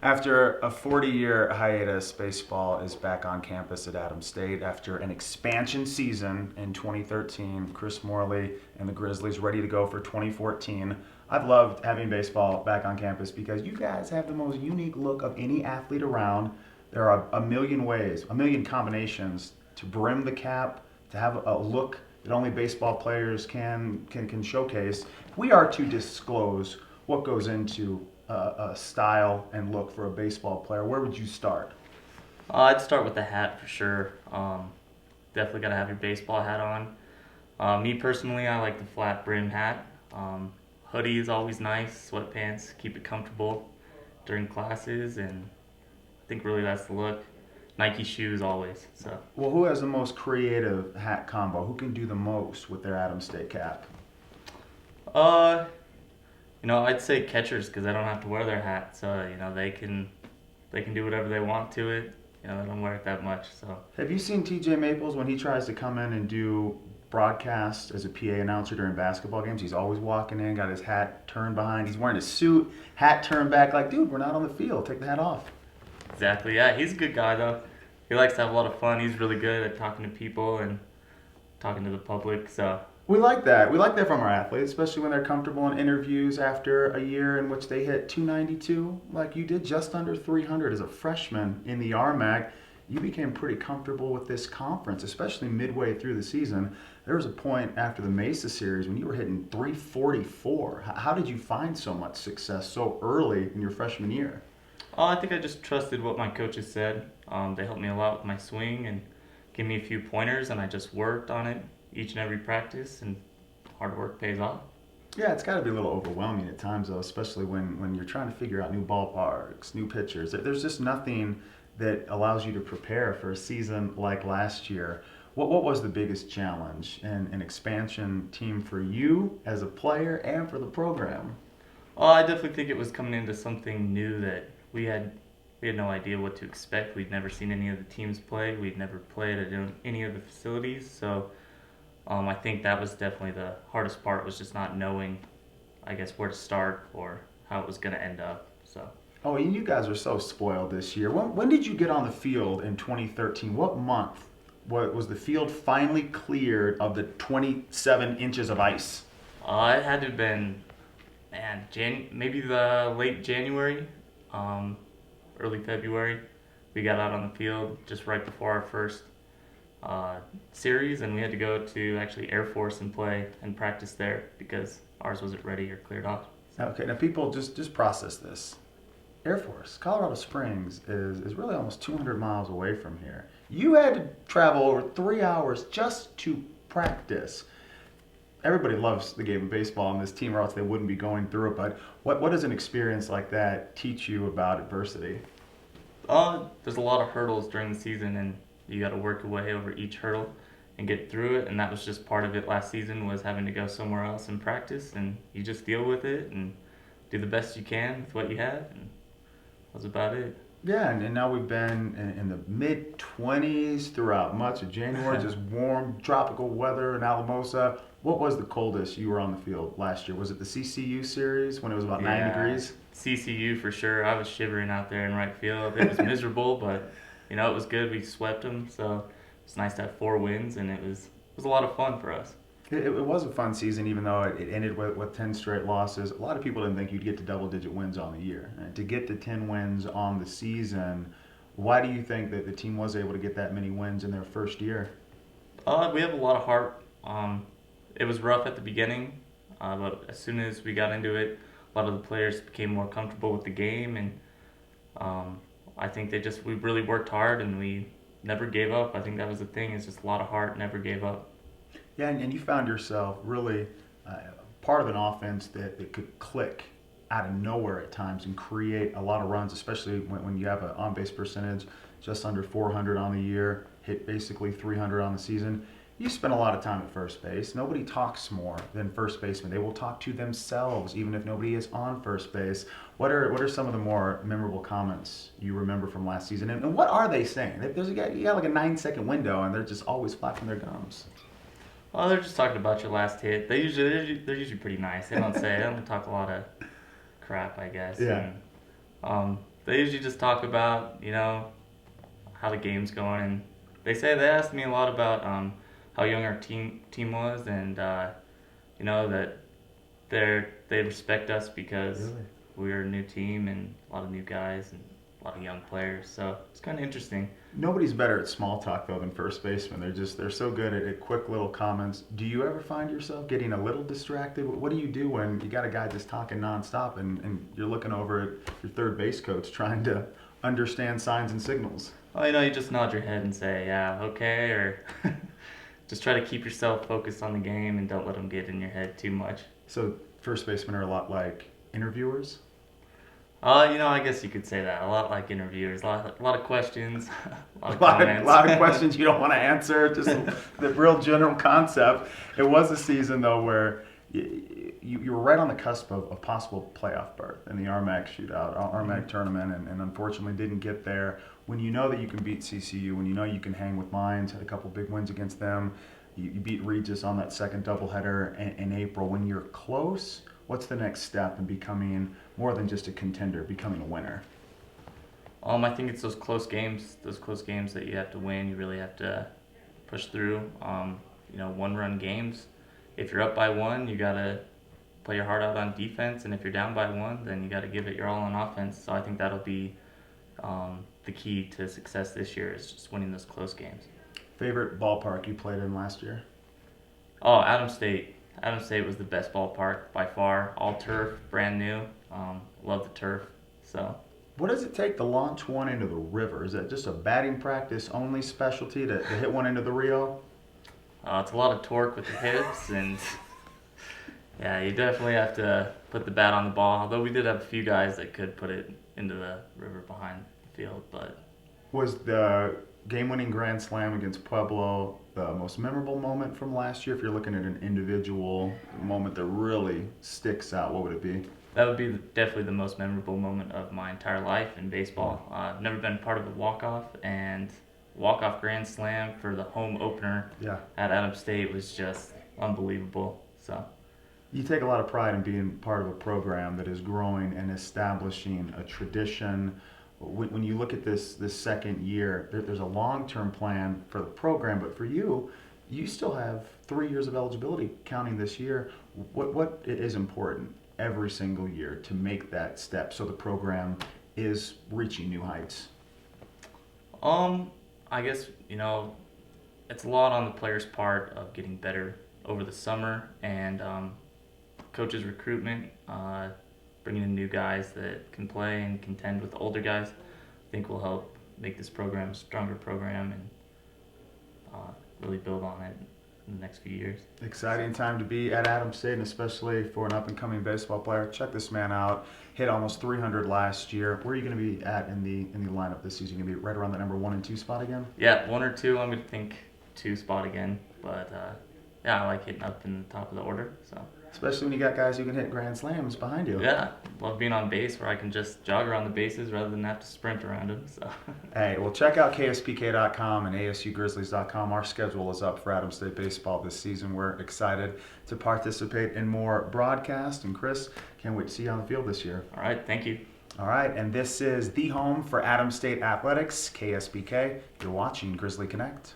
After a 40-year hiatus, baseball is back on campus at Adams State. After an expansion season in 2013, Chris Morley and the Grizzlies ready to go for 2014. I've loved having baseball back on campus because you guys have the most unique look of any athlete around. There are a million ways, a million combinations to brim the cap, to have a look that only baseball players can showcase. If we are to disclose what goes into a style and look for a baseball player, where would you start? I'd start with the hat for sure. Definitely got to have your baseball hat on. Me personally, I like the flat brim hat. Hoodie is always nice, sweatpants, keep it comfortable during classes, and I think really that's the look. Nike shoes always. So, Well, who has the most creative hat combo? Who can do the most with their Adams State cap? uh, I'd say catchers because they don't have to wear their hat, so they can do whatever they want to it. They don't wear it that much. So, Have you seen TJ Maples when he tries to come in and do broadcast as a PA announcer during basketball games? He's always walking in, got his hat turned behind. He's wearing a suit, hat turned back. Like, dude, we're not on the field. Take the hat off. exactly. Yeah, he's a good guy though. He likes to have a lot of fun. He's really good at talking to people and talking to the public. So, We like that. We like that from our athletes, especially when they're comfortable in interviews after a year in which they hit 292, like you did, just under 300 as a freshman in the RMAC. You became pretty comfortable with this conference, especially midway through the season. There was a point after the Mesa series when you were hitting 344. How did you find so much success so early in your freshman year? I think I just trusted what my coaches said. They helped me a lot with my swing and gave me a few pointers, and I just worked on it each and every practice, and hard work pays off. Yeah, it's got to be a little overwhelming at times, though, especially when you're trying to figure out new ballparks, new pitchers. There's just nothing that allows you to prepare for a season like last year. What was the biggest challenge in an expansion team for you as a player and for the program? I definitely think it was coming into something new that we had no idea what to expect. We'd never seen any of the teams play. We'd never played at any of the facilities, so I think that was definitely the hardest part, was just not knowing, I guess, where to start or how it was going to end up. So, Oh, and you guys are so spoiled this year. When did you get on the field in 2013? What month was the field finally cleared of the 27 inches of ice? it had to have been, man, maybe the late January, um, early February. We got out on the field just right before our first series, and we had to go to actually Air Force and play and practice there because ours wasn't ready or cleared off. Okay, now people just process this. Air Force, Colorado Springs is really almost 200 miles away from here. You had to travel over 3 hours just to practice. Everybody loves the game of baseball on this team, or else they wouldn't be going through it. But what does an experience like that teach you about adversity? There's a lot of hurdles during the season, and you got to work your way over each hurdle and get through it. And that was just part of it last season, was having to go somewhere else and practice, and you just deal with it and do the best you can with what you have, and that was about it. Yeah, and now we've been in the mid 20s throughout much of January, just warm tropical weather in Alamosa. What was the coldest you were on the field last year? Was it the CCU series when it was about 9 Yeah, degrees? CCU for sure. I was shivering out there in right field. It was miserable, but it was good. We swept them, so it's nice to have 4 wins, and it was a lot of fun for us. It was a fun season, even though it ended with 10 straight losses. A lot of people didn't think you'd get to double-digit wins on the year. And to get to 10 wins on the season, why do you think that the team was able to get that many wins in their first year? We have a lot of heart. It was rough at the beginning, but as soon as we got into it, a lot of the players became more comfortable with the game, and I think we really worked hard and we never gave up. I think that was the thing, is just a lot of heart, never gave up. Yeah, and you found yourself really part of an offense that could click out of nowhere at times and create a lot of runs, especially when you have an on-base percentage just under 400 on the year, hit basically 300 on the season. You spend a lot of time at first base. Nobody talks more than first baseman. They will talk to themselves even if nobody is on first base. What are some of the more memorable comments you remember from last season? And what are they saying? You got like a 9-second window and they're just always flapping their gums. Well, they're just talking about your last hit. They're usually pretty nice. They don't talk a lot of crap, I guess. Yeah. And, They usually just talk about, how the game's going, and they asked me a lot about how young our team was, and that they respect us because Really? we're a new team and a lot of new guys and a lot of young players. So it's kind of interesting. Nobody's better at small talk though than first baseman. They're so good at quick little comments. Do you ever find yourself getting a little distracted? What do you do when you got a guy just talking nonstop and you're looking over at your third base coach trying to understand signs and signals? Well, you just nod your head and say, yeah, okay, or just try to keep yourself focused on the game and don't let them get in your head too much. So first basemen are a lot like interviewers. I guess you could say that. A lot like interviewers, a lot of questions, a lot of comments. A lot of questions you don't want to answer. Just the real general concept. It was a season though where you were right on the cusp of possible playoff berth in the RMAC shootout, RMAC tournament, and unfortunately didn't get there. When you know that you can beat CCU, when you know you can hang with Mines, had a couple big wins against them. You beat Regis on that second doubleheader in April. When you're close, what's the next step in becoming more than just a contender, becoming a winner? I think it's those close games that you have to win. You really have to push through. One-run games. If you're up by one, you gotta play your heart out on defense, and if you're down by one, then you gotta give it your all on offense. So I think that'll be the key to success this year is just winning those close games. Favorite ballpark you played in last year? Oh, Adams State. Adams State was the best ballpark by far. All turf, brand new. Love the turf. So. What does it take to launch one into the river? Is that just a batting practice only specialty to hit one into the Rio? It's a lot of torque with the hips, and yeah, you definitely have to put the bat on the ball. Although we did have a few guys that could put it into the river behind the field, but. Was the game-winning grand slam against Pueblo the most memorable moment from last year? If you're looking at an individual moment that really sticks out, what would it be? That would be definitely the most memorable moment of my entire life in baseball. I've never been part of a walk-off, and walk-off grand slam for the home opener at Adams State was just unbelievable. So. You take a lot of pride in being part of a program that is growing and establishing a tradition. When you look at this second year, there's a long-term plan for the program, but for you still have 3 years of eligibility counting this year. What is important every single year to make that step so the program is reaching new heights? I guess, it's a lot on the players' part of getting better over the summer, and coaches' recruitment, bringing in new guys that can play and contend with the older guys, I think will help make this program a stronger program and really build on it in the next few years. Exciting time to be at Adams State, and especially for an up-and-coming baseball player. Check this man out. Hit almost 300 last year. Where are you going to be at in the lineup this season? You going to be right around the number 1 and 2 spot again? Yeah, 1 or 2. I'm going to think 2 spot again, but I like hitting up in the top of the order. So. Especially when you got guys who can hit grand slams behind you. Yeah, love being on base where I can just jog around the bases rather than have to sprint around them. So. Hey, well, check out KSPK.com and ASUGrizzlies.com. Our schedule is up for Adams State baseball this season. We're excited to participate in more broadcasts. And Chris, can't wait to see you on the field this year. All right, thank you. All right, and this is the home for Adams State Athletics, KSPK. You're watching Grizzly Connect.